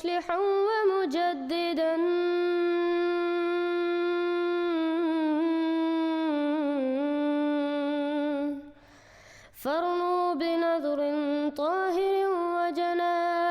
مصلحا ومجددا فارنوا بنظر طاهر وجنان.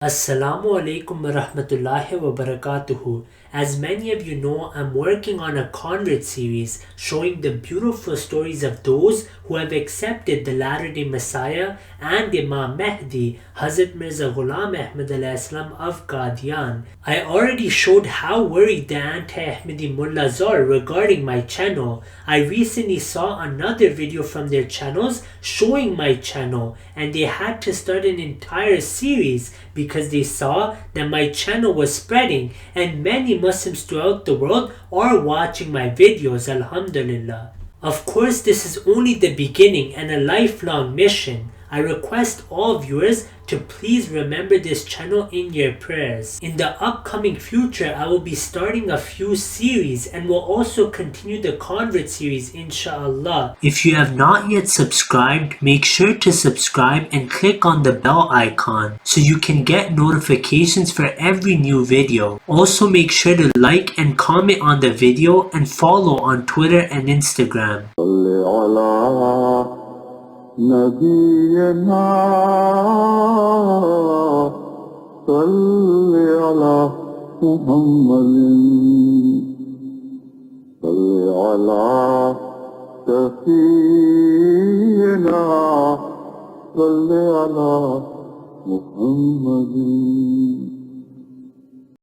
Assalamu alaikum wa rahmatullahi wa barakatuhu. As many of you know, I'm working on a convert series showing the beautiful stories of those who have accepted the latter-day Messiah and Imam Mahdi, Hazrat Mirza Ghulam Ahmad al-Islam of Qadian. I already showed how worried the anti-Ahmadi mullahs are regarding my channel. I recently saw another video from their channels showing my channel, and they had to start an entire series because they saw that my channel was spreading and many Muslims throughout the world are watching my videos, alhamdulillah. Of course, this is only the beginning and a lifelong mission. I request all viewers to please remember this channel in your prayers. In the upcoming future, I will be starting a few series and will also continue the convert series, inshallah. If you have not yet subscribed, make sure to subscribe and click on the bell icon so you can get notifications for every new video. Also make sure to like and comment on the video and follow on Twitter and Instagram. نبينا صل على محمد صل على سفينا صل على محمد